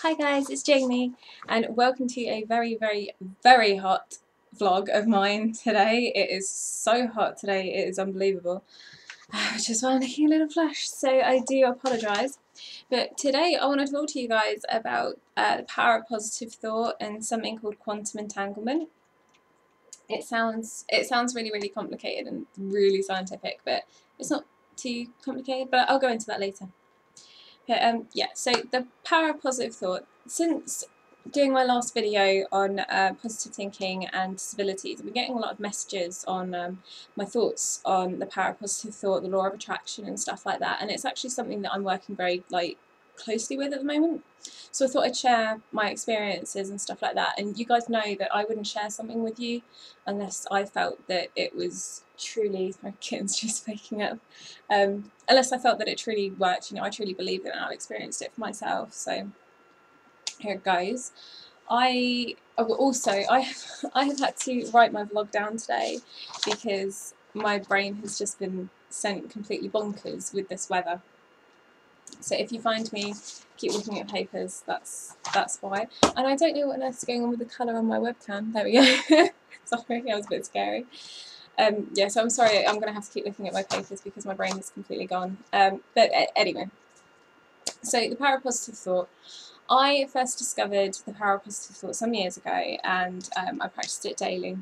Hi guys, it's Jamie and welcome to a very hot vlog of mine today. It is so hot today, it is unbelievable, which is why I'm looking a little flushed, so I do apologise. But today I want to talk to you guys about the power of positive thought and something called quantum entanglement. It sounds really complicated and really scientific, but it's not too complicated, but I'll go into that later. Yeah, so the power of positive thought. Since doing my last video on positive thinking and disabilities, I've been getting a lot of messages on my thoughts on the power of positive thought, the law of attraction and stuff like that, and it's actually something that I'm working very closely with at the moment. So I thought I'd share my experiences and stuff like that, and you guys know that I wouldn't share something with you unless I felt that it was truly, my kitten's just waking up, unless I felt that it truly worked. You know, I truly believed it and I've experienced it for myself. So here it goes. I have had to write my vlog down today because my brain has just been sent completely bonkers with this weather. So if you find me keep looking at papers, that's why. And I don't know what else is going on with the colour on my webcam. There we go. Sorry, that was a bit scary. Yeah, so I'm sorry, I'm going to have to keep looking at my papers because my brain is completely gone. But anyway, so the power of positive thought. I first discovered the power of positive thought some years ago, and I practiced it daily.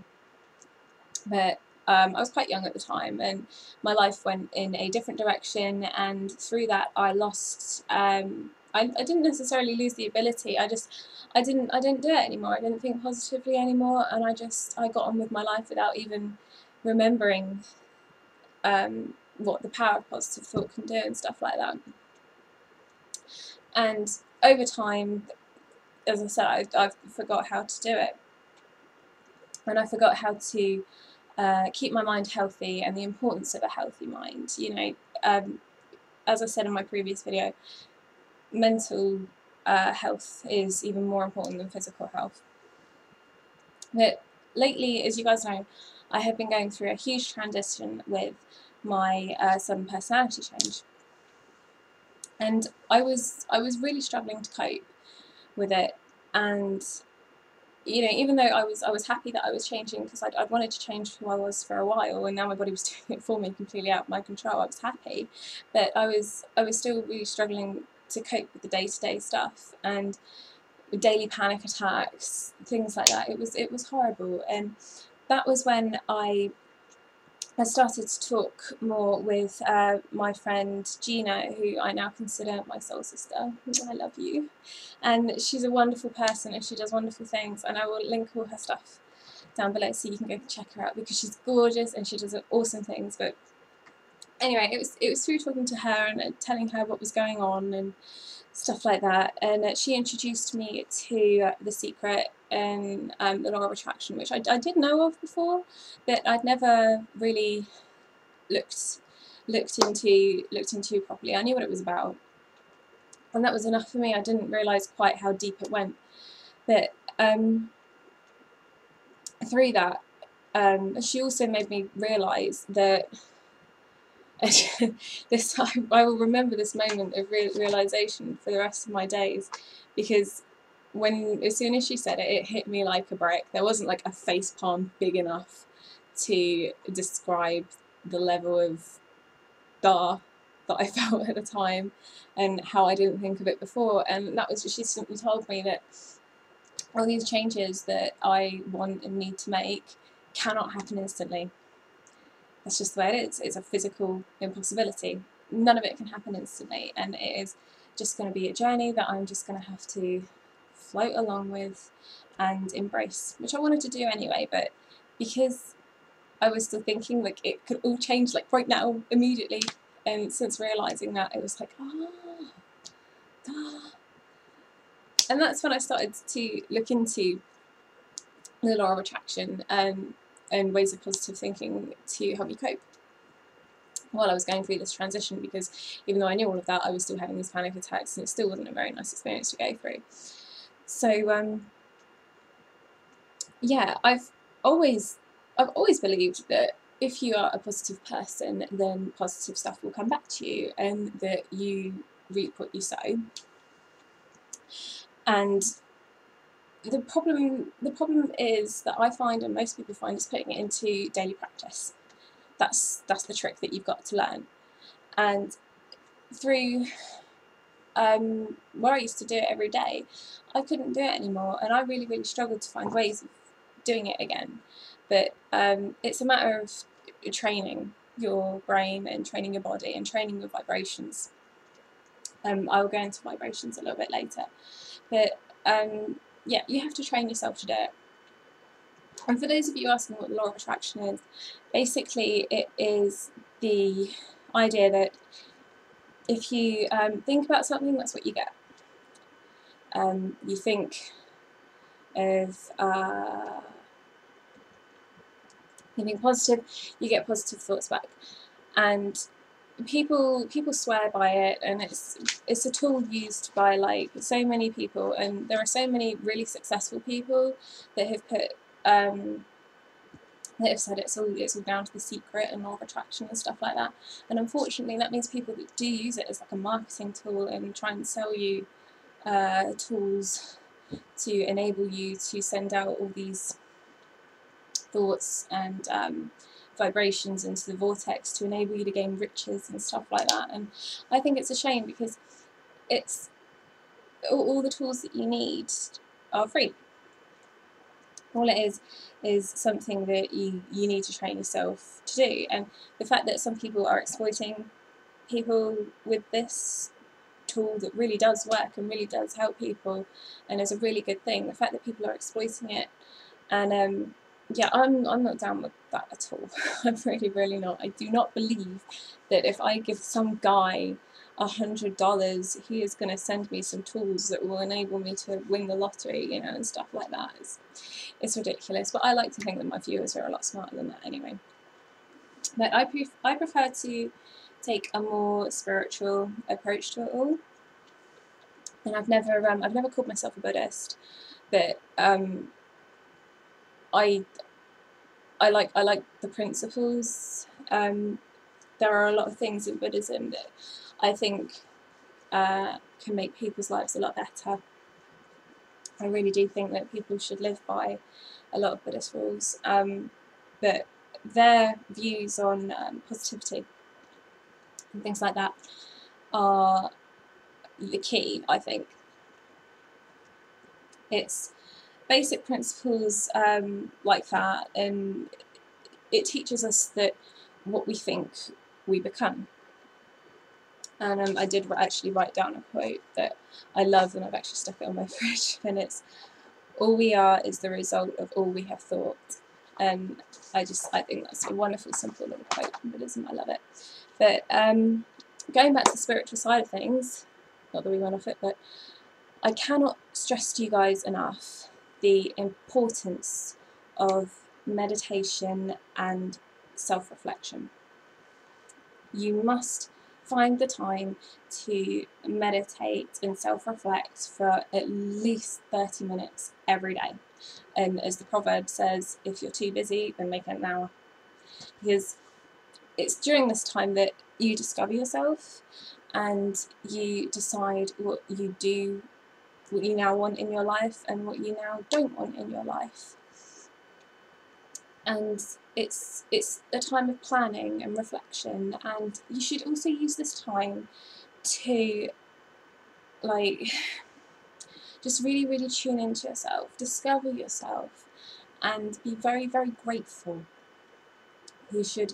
But I was quite young at the time, and my life went in a different direction, and through that I lost. I didn't necessarily lose the ability. I didn't do it anymore. I didn't think positively anymore, and I got on with my life without even remembering what the power of positive thought can do and stuff like that. And over time, as I said, I forgot how to do it, and I forgot how to keep my mind healthy and the importance of a healthy mind. You know, as I said in my previous video, mental health is even more important than physical health. But lately, as you guys know, I have been going through a huge transition with my sudden personality change, and I was really struggling to cope with it. And you know, even though I was happy that I was changing, because I'd wanted to change who I was for a while, and now my body was doing it for me completely out of my control. I was happy, but I was still really struggling to cope with the day-to-day stuff and daily panic attacks, things like that. It was horrible, and that was when I started to talk more with my friend Gina, who I now consider my soul sister. I love you. And she's a wonderful person and she does wonderful things, and I will link all her stuff down below so you can go check her out because she's gorgeous and she does awesome things. But anyway, it was through talking to her and telling her what was going on and stuff like that, and she introduced me to The Secret and the law of attraction, which I did know of before, but I'd never really looked into properly. I knew what it was about, and that was enough for me. I didn't realise quite how deep it went, but through that, she also made me realise that this I will remember this moment of realisation for the rest of my days, because as soon as she said it, it hit me like a brick. There wasn't like a face palm big enough to describe the level of that I felt at the time and how I didn't think of it before. And that was just, she simply told me that all these changes that I want and need to make cannot happen instantly. That's just the way it is. It's a physical impossibility. None of it can happen instantly, and it is just going to be a journey that I'm just going to have to float along with and embrace, which I wanted to do anyway, but because I was still thinking like it could all change like right now, immediately, and since realising that, it was like, and that's when I started to look into the law of attraction and ways of positive thinking to help me cope while I was going through this transition, because even though I knew all of that, I was still having these panic attacks, and it still wasn't a very nice experience to go through. So yeah, I've always believed that if you are a positive person, then positive stuff will come back to you, and that you reap what you sow. And the problem is that I find, and most people find, is putting it into daily practice. That's the trick that you've got to learn. And through where I used to do it every day, I couldn't do it anymore, and I really, really struggled to find ways of doing it again. But it's a matter of training your brain and training your body and training your vibrations. I'll go into vibrations a little bit later, but yeah, you have to train yourself to do it. And for those of you asking what the law of attraction is, basically it is the idea that if you think about something, that's what you get. You think of thinking positive, you get positive thoughts back. And people swear by it, and it's a tool used by like so many people, and there are so many really successful people that have put that have said it's all down to The Secret and law of attraction and stuff like that. And unfortunately, that means people that do use it as like a marketing tool and try and sell you tools to enable you to send out all these thoughts and vibrations into the vortex to enable you to gain riches and stuff like that. And I think it's a shame, because it's all the tools that you need are free. All it is something that you need to train yourself to do. And the fact that some people are exploiting people with this tool that really does work and really does help people and is a really good thing, the fact that people are exploiting it, and yeah, I'm not down with that at all. I'm really, really not. I do not believe that if I give some guy $100, he is going to send me some tools that will enable me to win the lottery, you know, and stuff like that. It's ridiculous. But I like to think that my viewers are a lot smarter than that anyway. But I prefer to take a more spiritual approach to it all. And I've never called myself a Buddhist, but I like the principles. There are a lot of things in Buddhism that I think can make people's lives a lot better. I really do think that people should live by a lot of Buddhist rules, but their views on positivity and things like that are the key, I think. It's basic principles like that, and it teaches us that what we think we become. And I did actually write down a quote that I love, and I've actually stuck it on my fridge, and it's, all we are is the result of all we have thought. And I think that's a wonderful, simple little quote from Buddhism. I love it. But going back to the spiritual side of things, not that we went off it, but I cannot stress to you guys enough the importance of meditation and self-reflection. You must find the time to meditate and self-reflect for at least 30 minutes every day. And as the proverb says, if you're too busy, then make it an hour. Because it's during this time that you discover yourself and you decide what you now want in your life and what you now don't want in your life. And it's a time of planning and reflection, and you should also use this time to like just really, really tune into yourself, discover yourself, and be very, very grateful. You should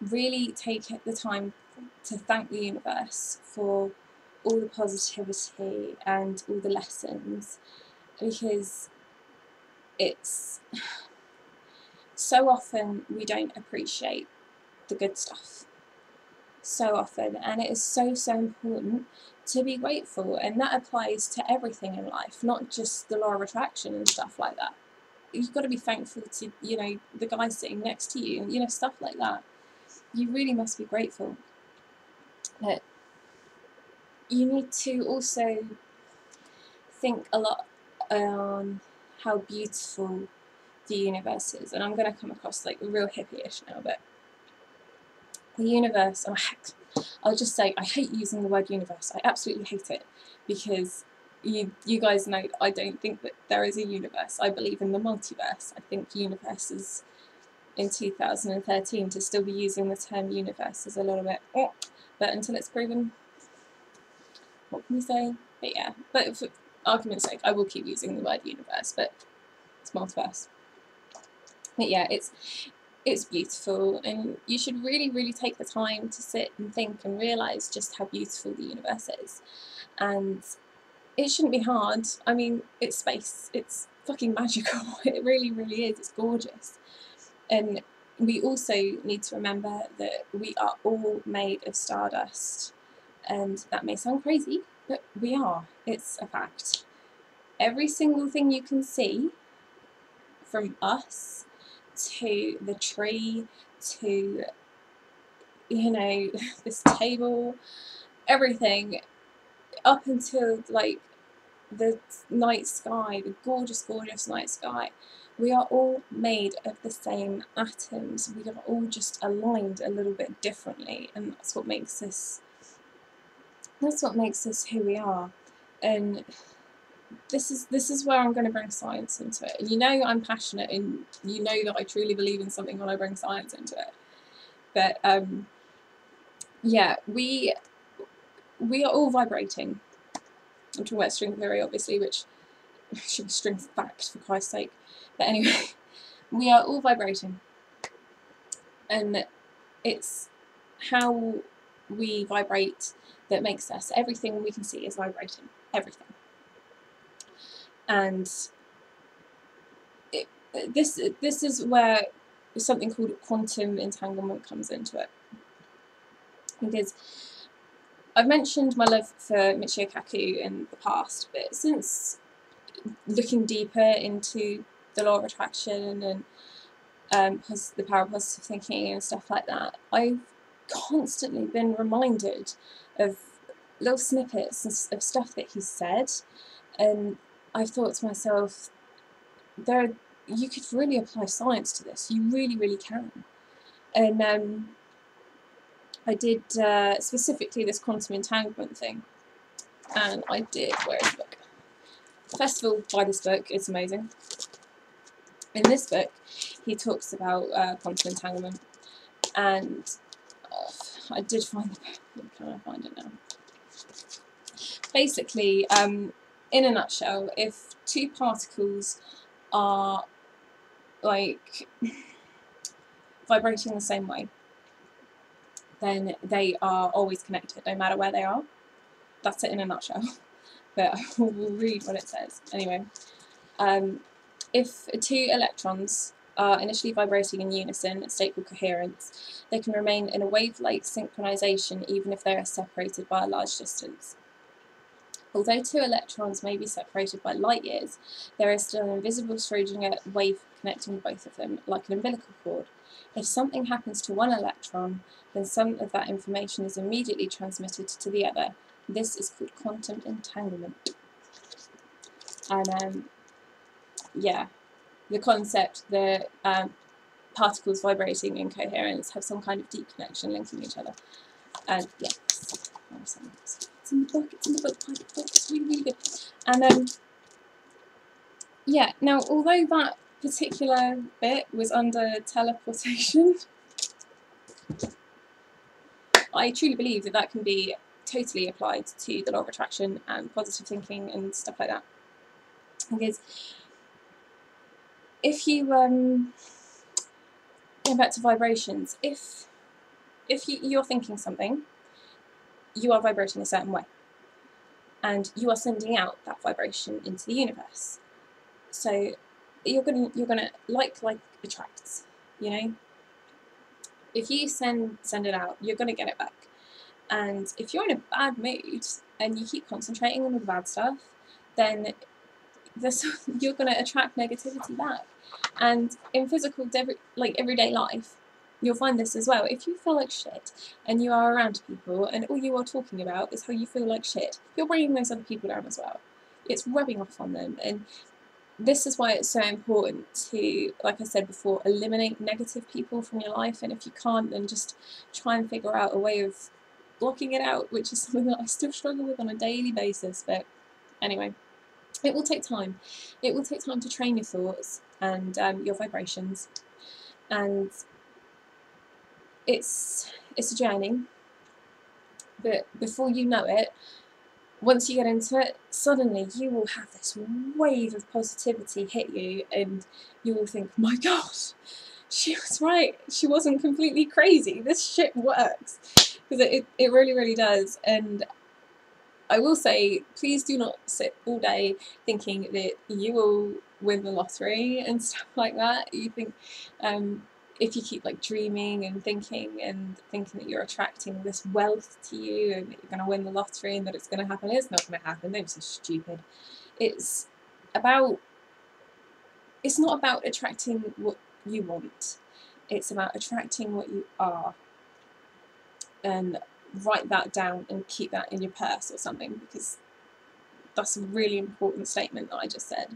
really take the time to thank the universe for all the positivity and all the lessons, because it's so often we don't appreciate the good stuff. So often, and it is so, so important to be grateful, and that applies to everything in life, not just the law of attraction and stuff like that. You've got to be thankful to, you know, the guy sitting next to you, you know, stuff like that. You really must be grateful. But you need to also think a lot on how beautiful the universe is, and I'm going to come across like real hippie-ish now, but the universe, I'll just say, I hate using the word universe. I absolutely hate it, because you guys know I don't think that there is a universe. I believe in the multiverse. I think universes in 2013 to still be using the term universe is a little bit, but until it's proven, what can we say? But yeah, but for argument's sake, I will keep using the word universe, but it's multiverse. But yeah, it's beautiful, and you should really take the time to sit and think and realise just how beautiful the universe is. And it shouldn't be hard. I mean, it's space. It's fucking magical. It really is. It's gorgeous. And we also need to remember that we are all made of stardust. And that may sound crazy, but we are. It's a fact. Every single thing you can see, from us to the tree to, you know, this table, everything, up until like the night sky, the gorgeous night sky, we are all made of the same atoms. We are all just aligned a little bit differently, and that's what makes us who we are. And this is where I'm going to bring science into it. And you know I'm passionate, and you know that I truly believe in something when I bring science into it. But yeah, we are all vibrating. I'm talking about string theory, obviously, which should be string fact, for Christ's sake. But anyway, we are all vibrating, and it's how we vibrate that makes us. Everything we can see is vibrating. Everything. And this is where something called quantum entanglement comes into it. Because I've mentioned my love for Michio Kaku in the past, but since looking deeper into the law of attraction and the power of positive thinking and stuff like that, I've constantly been reminded of little snippets of stuff that he said, and I've thought to myself, you could really apply science to this. You really can. And I did specifically this quantum entanglement thing, and I did, where is the book? First of all, buy this book, it's amazing. In this book, he talks about quantum entanglement, and I did find the book. Can I find it now? Basically, in a nutshell, if two particles are like vibrating the same way, then they are always connected, no matter where they are. That's it in a nutshell. But we'll read what it says. Anyway, if two electrons are initially vibrating in unison, a state called coherence, they can remain in a wave-like synchronization even if they are separated by a large distance. Although two electrons may be separated by light years, there is still an invisible Schrödinger wave connecting both of them, like an umbilical cord. If something happens to one electron, then some of that information is immediately transmitted to the other. This is called quantum entanglement. And yeah, the concept that particles vibrating in coherence have some kind of deep connection linking each other. And yeah, it's in the book, it's really good. And yeah, now although that particular bit was under teleportation, I truly believe that that can be totally applied to the law of attraction and positive thinking and stuff like that. Because if you going back to vibrations, if you're thinking something, you are vibrating a certain way, and you are sending out that vibration into the universe. So you're gonna like attracts, you know. If you send it out, you're gonna get it back. And if you're in a bad mood and you keep concentrating on the bad stuff, then you're going to attract negativity back. And in physical, everyday life, you'll find this as well. If you feel like shit and you are around people and all you are talking about is how you feel like shit, you're bringing those other people down as well. It's rubbing off on them. And this is why it's so important to, like I said before, eliminate negative people from your life. And if you can't, then just try and figure out a way of blocking it out, which is something that I still struggle with on a daily basis. But Anyway, it will take time. It will take time to train your thoughts and your vibrations, and it's a journey. But before you know it, once you get into it, suddenly you will have this wave of positivity hit you, and you will think, my gosh, she was right. She wasn't completely crazy. This shit works. Because it really, really does. And I will say, please do not sit all day thinking that you will win the lottery and stuff like that. You think, if you keep like dreaming and thinking that you're attracting this wealth to you and that you're going to win the lottery and that it's going to happen, it's not going to happen. They're so stupid. It's not about attracting what you want. It's about attracting what you are. And write that down and keep that in your purse or something, because that's a really important statement that I just said.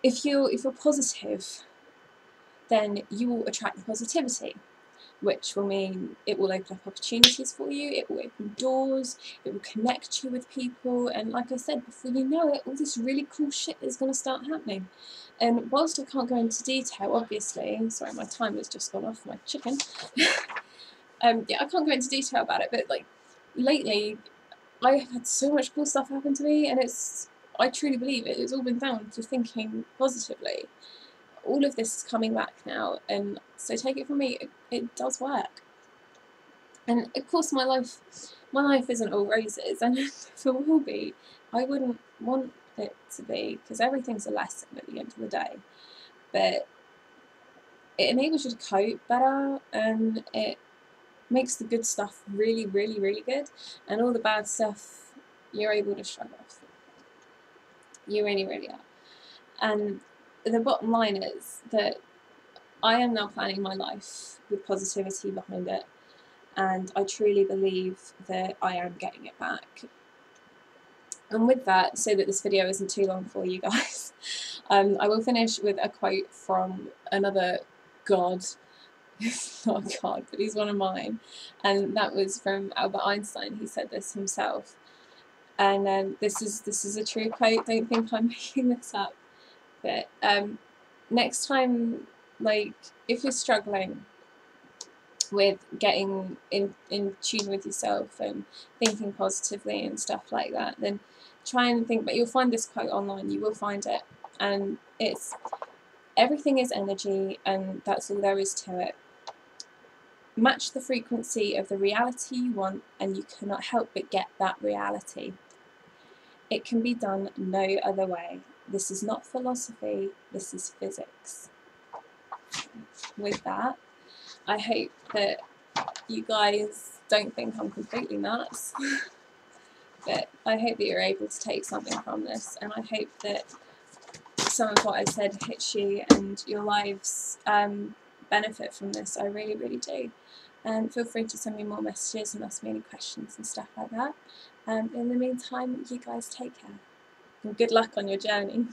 If you're positive, then you will attract the positivity, which will mean it will open up opportunities for you, it will open doors, it will connect you with people, and like I said, before you know it, all this really cool shit is going to start happening. And whilst I can't go into detail, obviously, sorry, my timer's just gone off, my chicken. Yeah, I can't go into detail about it, but like lately, I have had so much cool stuff happen to me, and I truly believe it's all been down to thinking positively. All of this is coming back now, and so take it from me, it does work. And of course, my life isn't all roses, and if it will be, I wouldn't want it to be, because everything's a lesson at the end of the day. But it enables you to cope better, and it makes the good stuff really, really, really good, and all the bad stuff you're able to shrug off. You really, really are. And the bottom line is that I am now planning my life with positivity behind it, and I truly believe that I am getting it back. And with that, so that this video isn't too long for you guys, I will finish with a quote from another god. He's not a god, but he's one of mine, and that was from Albert Einstein. He said this himself, and this is a true quote. Don't think I'm making this up. But next time, like, if you're struggling with getting in tune with yourself and thinking positively and stuff like that, then try and think. But you'll find this quote online. You will find it, and it's everything is energy, and that's all there is to it. Match the frequency of the reality you want, and you cannot help but get that reality. It can be done no other way. This is not philosophy, this is physics. With that, I hope that you guys don't think I'm completely nuts, but I hope that you're able to take something from this, and I hope that some of what I said hits you and your lives benefit from this. I really, really do. And feel free to send me more messages and ask me any questions and stuff like that. In the meantime, you guys take care, and good luck on your journey.